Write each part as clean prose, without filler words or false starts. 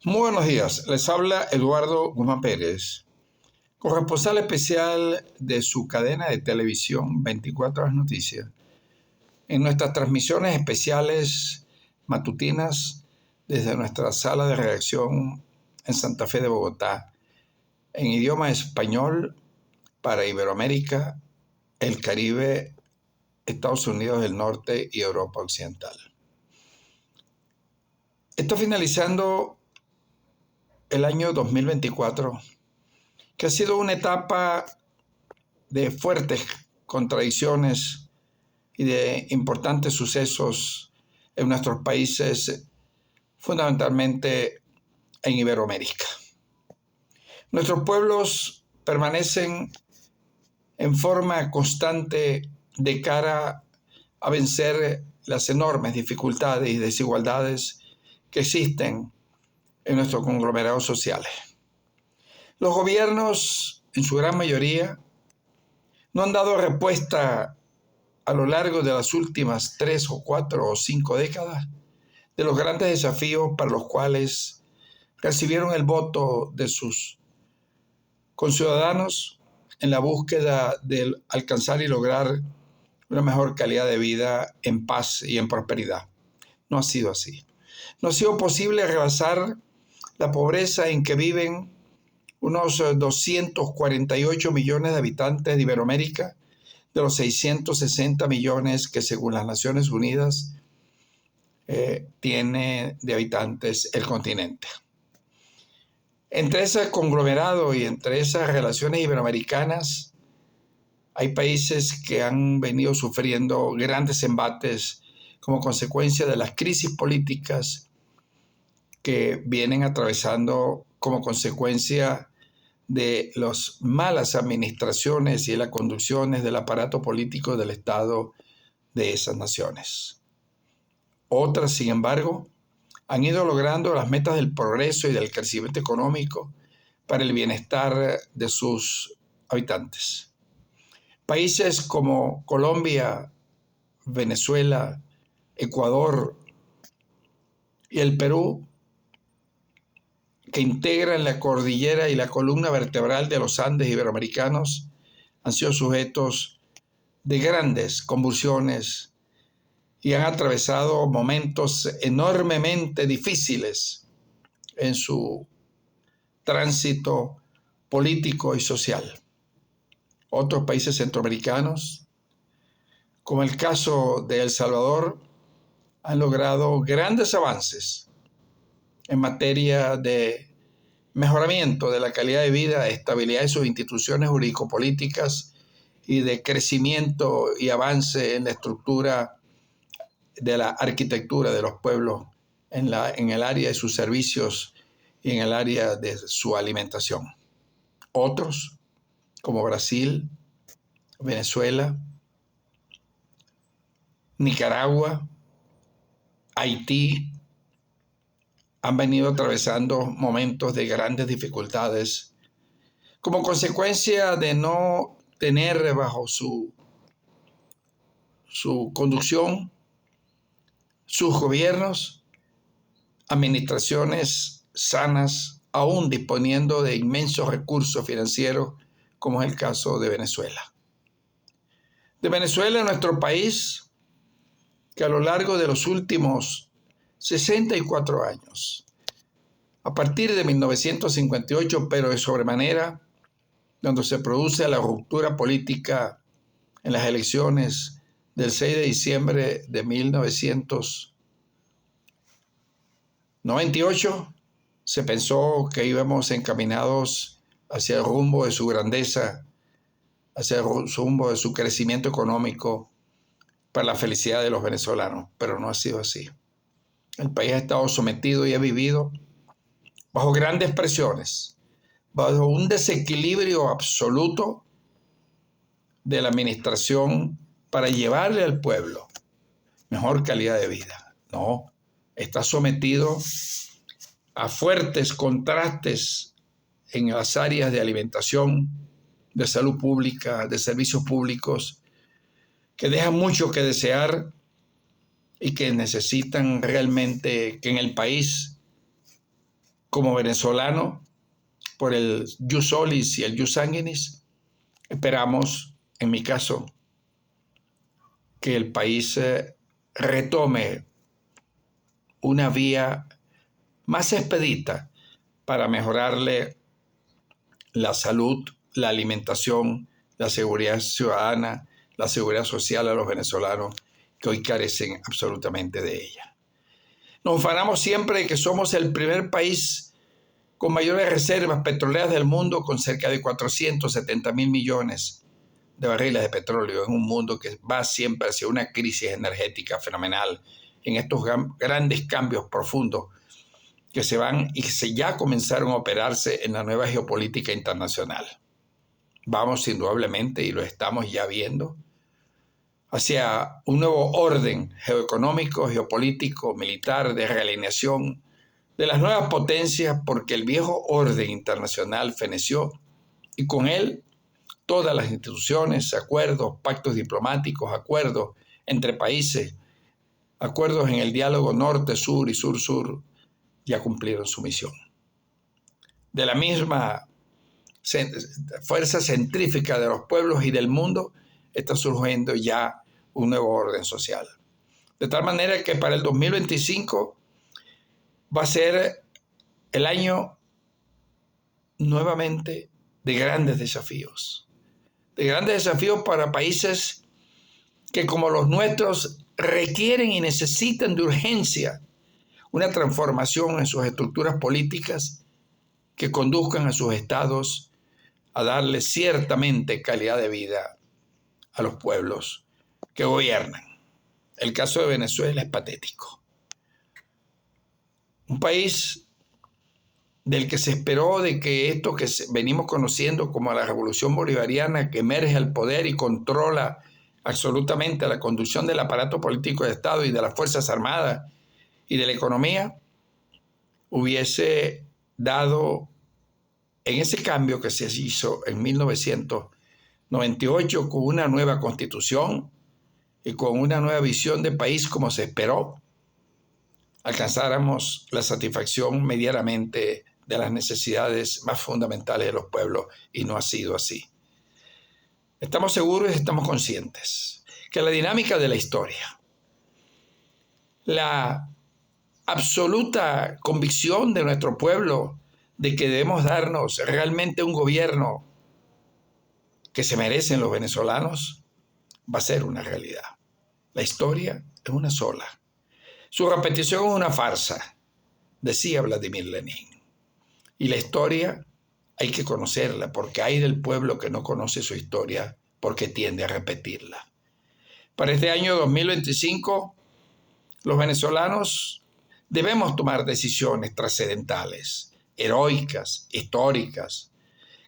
Muy buenos días, les habla Eduardo Guzmán Pérez, corresponsal especial de su cadena de televisión 24 Horas Noticias, en nuestras transmisiones especiales matutinas desde nuestra sala de redacción en Santa Fe de Bogotá, en idioma español para Iberoamérica, el Caribe, Estados Unidos del Norte y Europa Occidental. Está finalizando el año 2024, que ha sido una etapa de fuertes contradicciones y de importantes sucesos en nuestros países, fundamentalmente en Iberoamérica. Nuestros pueblos permanecen en forma constante de cara a vencer las enormes dificultades y desigualdades que existen en nuestros conglomerados sociales. Los gobiernos, en su gran mayoría, no han dado respuesta a lo largo de las últimas 3 o 4 o 5 décadas de los grandes desafíos para los cuales recibieron el voto de sus conciudadanos en la búsqueda de alcanzar y lograr una mejor calidad de vida en paz y en prosperidad. No ha sido así. No ha sido posible rebasar la pobreza en que viven unos 248 millones de habitantes de Iberoamérica, de los 660 millones que según las Naciones Unidas tiene de habitantes el continente. Entre ese conglomerado y entre esas relaciones iberoamericanas hay países que han venido sufriendo grandes embates como consecuencia de las crisis políticas que vienen atravesando como consecuencia de las malas administraciones y las conducciones del aparato político del Estado de esas naciones. Otras, sin embargo, han ido logrando las metas del progreso y del crecimiento económico para el bienestar de sus habitantes. Países como Colombia, Venezuela, Ecuador y el Perú, que integran la cordillera y la columna vertebral de los Andes iberoamericanos, han sido sujetos de grandes convulsiones y han atravesado momentos enormemente difíciles en su tránsito político y social. Otros países centroamericanos, como el caso de El Salvador, han logrado grandes avances en materia de mejoramiento de la calidad de vida, estabilidad de sus instituciones jurídico-políticas y de crecimiento y avance en la estructura de la arquitectura de los pueblos en el área de sus servicios y en el área de su alimentación. Otros, como Brasil, Venezuela, Nicaragua, Haití, han venido atravesando momentos de grandes dificultades como consecuencia de no tener bajo su conducción sus gobiernos administraciones sanas, aún disponiendo de inmensos recursos financieros, como es el caso de Venezuela. De Venezuela, nuestro país, que a lo largo de los últimos 64 años, a partir de 1958, pero de sobremanera, cuando se produce la ruptura política en las elecciones del 6 de diciembre de 1998, se pensó que íbamos encaminados hacia el rumbo de su grandeza, hacia el rumbo de su crecimiento económico para la felicidad de los venezolanos, pero no ha sido así. El país ha estado sometido y ha vivido bajo grandes presiones, bajo un desequilibrio absoluto de la administración para llevarle al pueblo mejor calidad de vida. No, está sometido a fuertes contrastes en las áreas de alimentación, de salud pública, de servicios públicos, que dejan mucho que desear y que necesitan realmente que en el país como venezolano, por el jus solis y el jus sanguinis, esperamos, en mi caso, que el país retome una vía más expedita para mejorarle la salud, la alimentación, la seguridad ciudadana, la seguridad social a los venezolanos que hoy carecen absolutamente de ella. Nos ufanamos siempre de que somos el primer país con mayores reservas petroleras del mundo, con cerca de 470.000 millones de barriles de petróleo en un mundo que va siempre hacia una crisis energética fenomenal, en estos grandes cambios profundos que se van y que ya comenzaron a operarse en la nueva geopolítica internacional. Vamos indudablemente, y lo estamos ya viendo, hacia un nuevo orden geoeconómico, geopolítico, militar, de realineación de las nuevas potencias, porque el viejo orden internacional feneció y con él todas las instituciones, acuerdos, pactos diplomáticos, acuerdos entre países, acuerdos en el diálogo norte-sur y sur-sur, ya cumplieron su misión. De la misma fuerza centrífuga de los pueblos y del mundo, está surgiendo ya un nuevo orden social. De tal manera que para el 2025 va a ser el año nuevamente de grandes desafíos. De grandes desafíos para países que, como los nuestros, requieren y necesitan de urgencia una transformación en sus estructuras políticas que conduzcan a sus estados a darle ciertamente calidad de vida a los pueblos que gobiernan. El caso de Venezuela es patético. Un país del que se esperó de que esto que venimos conociendo como la revolución bolivariana, que emerge al poder y controla absolutamente la conducción del aparato político de Estado y de las Fuerzas Armadas y de la economía, hubiese dado en ese cambio que se hizo en 1998 con una nueva constitución y con una nueva visión de país como se esperó, alcanzáramos la satisfacción medianamente de las necesidades más fundamentales de los pueblos, y no ha sido así. Estamos seguros y estamos conscientes que la dinámica de la historia, la absoluta convicción de nuestro pueblo de que debemos darnos realmente un gobierno que se merecen los venezolanos, va a ser una realidad. La historia es una sola. Su repetición es una farsa, decía Vladimir Lenin. Y la historia hay que conocerla, porque hay del pueblo que no conoce su historia porque tiende a repetirla. Para este año 2025, los venezolanos debemos tomar decisiones trascendentales, heroicas, históricas,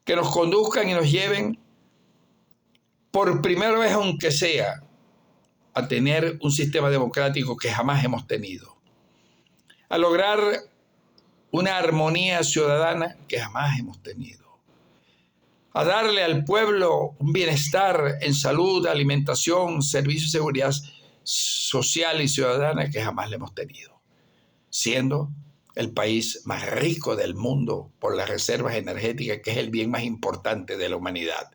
que nos conduzcan y nos lleven por primera vez, aunque sea, a tener un sistema democrático que jamás hemos tenido, a lograr una armonía ciudadana que jamás hemos tenido, a darle al pueblo un bienestar en salud, alimentación, servicios de seguridad social y ciudadana que jamás le hemos tenido, siendo el país más rico del mundo por las reservas energéticas, que es el bien más importante de la humanidad.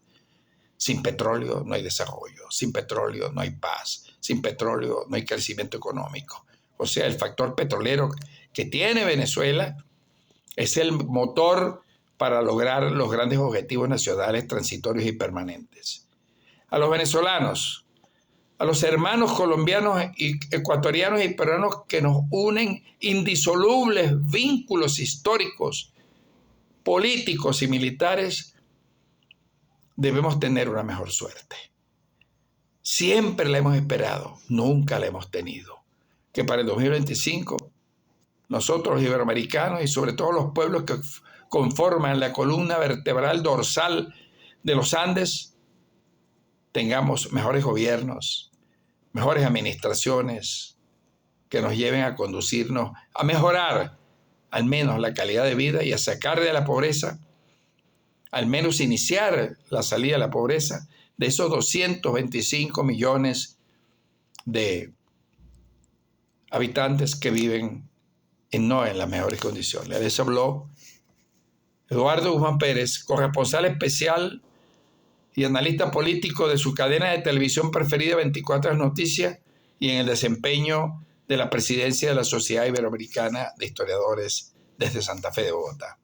Sin petróleo no hay desarrollo, sin petróleo no hay paz, sin petróleo no hay crecimiento económico. O sea, el factor petrolero que tiene Venezuela es el motor para lograr los grandes objetivos nacionales transitorios y permanentes. A los venezolanos, a los hermanos colombianos y ecuatorianos y peruanos que nos unen indisolubles vínculos históricos, políticos y militares, debemos tener una mejor suerte. Siempre la hemos esperado, nunca la hemos tenido. Que para el 2025, nosotros los iberoamericanos y sobre todo los pueblos que conforman la columna vertebral dorsal de los Andes, tengamos mejores gobiernos, mejores administraciones que nos lleven a conducirnos a mejorar al menos la calidad de vida y a sacar de la pobreza, al menos iniciar la salida de la pobreza de esos 225 millones de habitantes que viven y no en las mejores condiciones. Les habló Eduardo Guzmán Pérez, corresponsal especial y analista político de su cadena de televisión preferida 24 Noticias y en el desempeño de la presidencia de la Sociedad Iberoamericana de Historiadores desde Santa Fe de Bogotá.